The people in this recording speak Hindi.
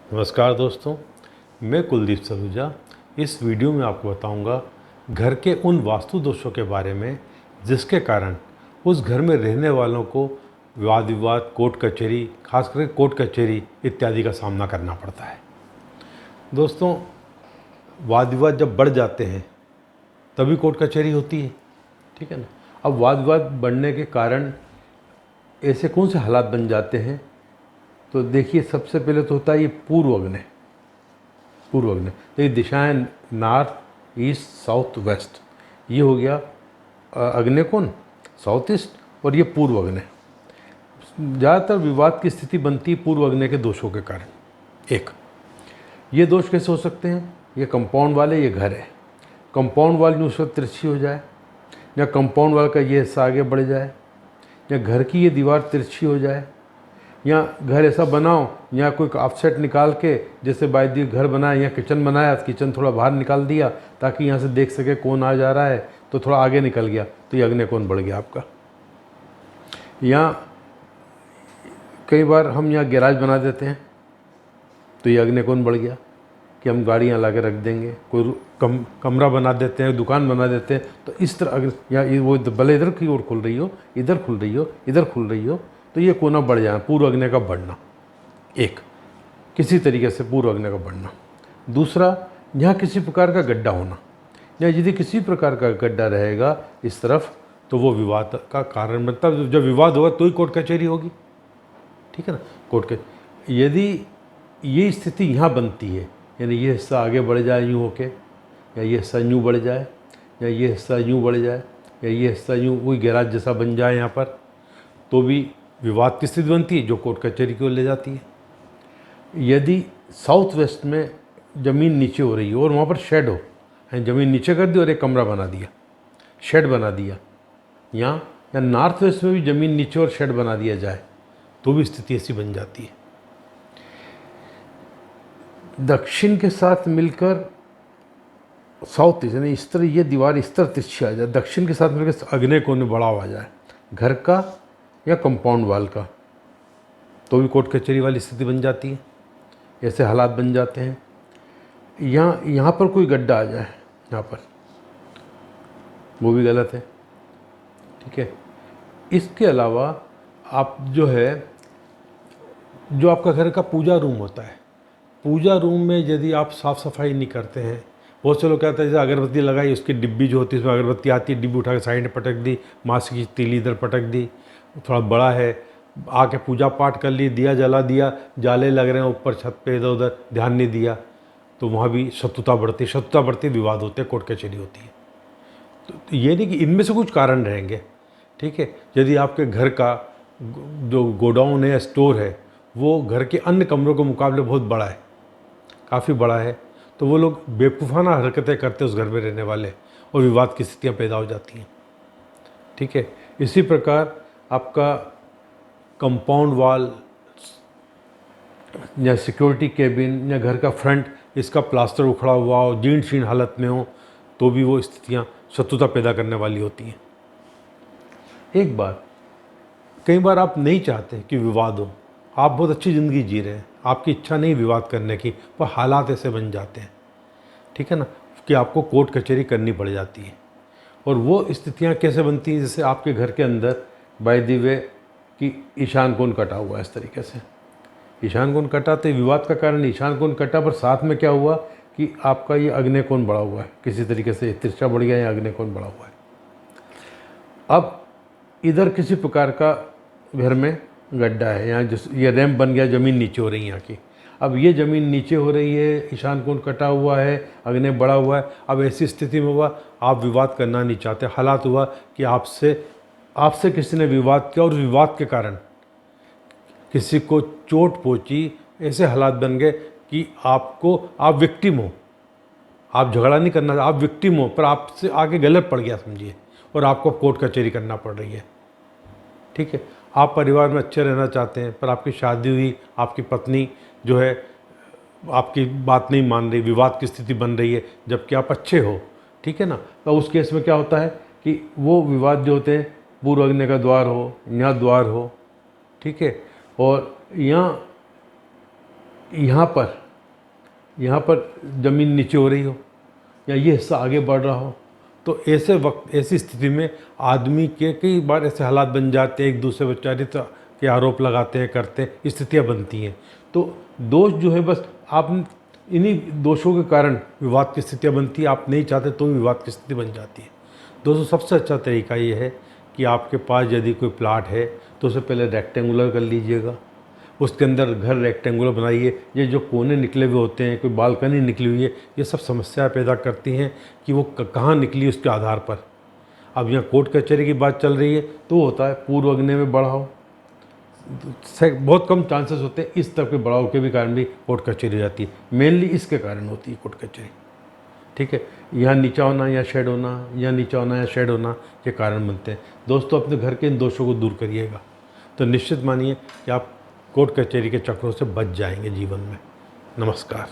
नमस्कार दोस्तों, मैं कुलदीप सलूजा। इस वीडियो में आपको बताऊंगा घर के उन वास्तु दोषों के बारे में जिसके कारण उस घर में रहने वालों को वाद विवाद, कोर्ट कचहरी, खास करके कोर्ट कचहरी इत्यादि का सामना करना पड़ता है। दोस्तों, वाद विवाद जब बढ़ जाते हैं तभी कोर्ट कचहरी होती है, ठीक है ना। अब वाद विवाद बढ़ने के कारण ऐसे कौन से हालात बन जाते हैं, तो देखिए, सबसे पहले तो होता है ये पूर्व अग्नि। पूर्व अग्नि तो ये दिशाएं नॉर्थ, ईस्ट, साउथ, वेस्ट, ये हो गया अग्नि कोण, साउथ ईस्ट, और ये पूर्व अग्नि। ज़्यादातर विवाद की स्थिति बनती है पूर्व अग्नि के दोषों के कारण। एक ये दोष कैसे हो सकते हैं, ये कंपाउंड वाले, ये घर है, कंपाउंड वाल उस वक्त तिरछी हो जाए, या कंपाउंड वाल का ये हिस्सा आगे बढ़ जाए, या घर की ये दीवार तिरछी हो जाए, या घर ऐसा बनाओ या कोई ऑफसेट निकाल के, जैसे बाय दी घर बनाया या किचन बनाया, किचन थोड़ा बाहर निकाल दिया ताकि यहाँ से देख सके कौन आ जा रहा है, तो थोड़ा आगे निकल गया तो ये अग्नि कोण बढ़ गया आपका। या कई बार हम यहाँ गैराज बना देते हैं तो ये अग्नि कोण बढ़ गया कि हम गाड़ियाँ ला के रख देंगे, कोई कमरा बना देते हैं, दुकान बना देते हैं, तो इस तरह अग्नि, या वो भले इधर की ओर खुल रही हो, इधर खुल रही हो, इधर खुल रही हो, तो ये कोना बढ़ जाना, पूर्व अग्नि का बढ़ना। एक, किसी तरीके से पूर्व अग्नि का बढ़ना। दूसरा, यहाँ किसी प्रकार का गड्ढा होना, या यदि किसी प्रकार का गड्ढा रहेगा इस तरफ तो वो विवाद का कारण बनता है। जब विवाद होगा तो ही कोर्ट कचहरी होगी, ठीक है ना। कोर्ट के यदि ये स्थिति यहाँ बनती है, यानी ये हिस्सा आगे बढ़ जाए यूँ होके, या ये हिस्सा यूँ बढ़ जाए, या ये हिस्सा यूँ बढ़ जाए, या ये हिस्सा यूँ वही गैराज जैसा बन जाए यहाँ पर, तो भी विवाद की स्थिति बनती है जो कोर्ट कचहरी की ओर ले जाती है। यदि साउथ वेस्ट में ज़मीन नीचे हो रही है और वहाँ पर शेड हो, ज़मीन नीचे कर दी और एक कमरा बना दिया, शेड बना दिया, या नॉर्थ वेस्ट में भी ज़मीन नीचे और शेड बना दिया जाए, तो भी स्थिति ऐसी बन जाती है। दक्षिण के साथ मिलकर साउथ ईस्ट, यानी इस तरह ये दीवार इस तरह तिरछी आ जाए, दक्षिण के साथ मिलकर अग्नि कोण में बढ़ाव आ जाए, घर का या कंपाउंड वाल का, तो भी कोर्ट कचहरी वाली स्थिति बन जाती है। ऐसे हालात बन जाते हैं। यहाँ पर कोई गड्ढा आ जाए, यहाँ पर, वो भी गलत है, ठीक है। इसके अलावा आप जो है, जो आपका घर का पूजा रूम होता है, पूजा रूम में यदि आप साफ़ सफाई नहीं करते हैं, बहुत से लोग कहते हैं जैसे अगरबत्ती लगाई, उसकी डिब्बी जो होती है उसमें अगरबत्ती आती है, डिब्बी उठा के साइड में पटक दी, मासी की तीली इधर पटक दी, थोड़ा बड़ा है, आके पूजा पाठ कर ली, दिया जला दिया, जाले लग रहे हैं ऊपर छत पे, इधर उधर ध्यान नहीं दिया, तो वहाँ भी शत्रुता बढ़ती, विवाद होते हैं, कोर्ट कचहरी होती है। तो ये नहीं कि इनमें से कुछ कारण रहेंगे, ठीक है। यदि आपके घर का जो गोडाउन है या स्टोर है वो घर के अन्य कमरों के मुकाबले बहुत बड़ा है, काफ़ी बड़ा है, तो वो लोग बेवकूफ़ाना हरकतें करते हैं उस घर में रहने वाले, और विवाद की स्थितियाँ पैदा हो जाती हैं, ठीक है। इसी प्रकार आपका कंपाउंड वाल या सिक्योरिटी केबिन या घर का फ्रंट, इसका प्लास्टर उखड़ा हुआ हो, जीर्ण शीर्ण हालत में हो, तो भी वो स्थितियाँ शत्रुता पैदा करने वाली होती हैं। एक बात, कई बार आप नहीं चाहते कि विवाद हो, आप बहुत अच्छी ज़िंदगी जी रहे हैं, आपकी इच्छा नहीं विवाद करने की, पर हालात ऐसे बन जाते हैं, ठीक है ना, कि आपको कोर्ट कचहरी करनी पड़ जाती है। और वो स्थितियाँ कैसे बनती हैं, जैसे आपके घर के अंदर बाय द वे कि ईशान कोण कटा हुआ है, इस तरीके से ईशान कोण कटा, तो विवाद का कारण ईशान कोण कटा, पर साथ में क्या हुआ कि आपका ये अग्नि कोण बढ़ा हुआ है, किसी तरीके से तिरछा बढ़ गया या अग्नि कोण बढ़ा हुआ है। अब इधर किसी प्रकार का घर में गड्ढा है, यहाँ जिस ये रैंप बन गया, ज़मीन नीचे हो रही है यहाँ की, अब ये ज़मीन नीचे हो रही है, ईशान कोण कटा हुआ है, अग्नि बढ़ा हुआ है। अब ऐसी स्थिति में हुआ आप विवाद करना नहीं चाहते, हालात हुआ कि आपसे किसी ने विवाद किया और विवाद के कारण किसी को चोट पहुंची, ऐसे हालात बन गए कि आप विक्टिम हो, आप झगड़ा नहीं करना, आप विक्टिम हो, पर आपसे आगे गलत पड़ गया समझिए, और आपको कोर्ट कचहरी करना पड़ रही है, ठीक है। आप परिवार में अच्छे रहना चाहते हैं, पर आपकी शादी हुई, आपकी पत्नी जो है आपकी बात नहीं मान रही, विवाद की स्थिति बन रही है, जबकि आप अच्छे हो, ठीक है ना। तो उस केस में क्या होता है कि वो विवाद जो होते हैं, पूर्व अग्नि का द्वार हो, यहाँ द्वार हो, ठीक है, और यहाँ यहाँ पर ज़मीन नीचे हो रही हो या ये हिस्सा आगे बढ़ रहा हो, तो ऐसे वक्त, ऐसी स्थिति में आदमी के कई बार ऐसे हालात बन जाते हैं, एक दूसरे पर चारित्र के आरोप लगाते हैं, करते हैं, स्थितियाँ बनती हैं। तो दोष जो है, बस आप इन्हीं दोषों के कारण विवाद की स्थितियाँ बनती है। आप नहीं चाहते तो भी विवाद की स्थिति बन जाती है। दोस्तों, सबसे अच्छा तरीका ये है कि आपके पास यदि कोई प्लाट है तो उसे पहले रेक्टेंगुलर कर लीजिएगा, उसके अंदर घर रेक्टेंगुलर बनाइए। ये जो कोने निकले हुए होते हैं, कोई बालकनी निकली हुई है, ये सब समस्या पैदा करती हैं कि वो कहाँ निकली उसके आधार पर। अब यहाँ कोर्ट कचहरी की बात चल रही है तो होता है पूर्व अग्नि में बढ़ाओ, बहुत कम चांसेस होते हैं इस तरह के बढ़ाव के भी कारण भी कोर्ट कचहरी हो जाती है। मेनली इसके कारण होती है कोर्ट कचहरी। ठीक है, यहाँ नीचा होना या शेड होना, या नीचा होना या शेड होना, ये कारण बनते हैं। दोस्तों, अपने घर के इन दोषों को दूर करिएगा तो निश्चित मानिए कि आप कोर्ट कचहरी के चक्रों से बच जाएंगे जीवन में। नमस्कार।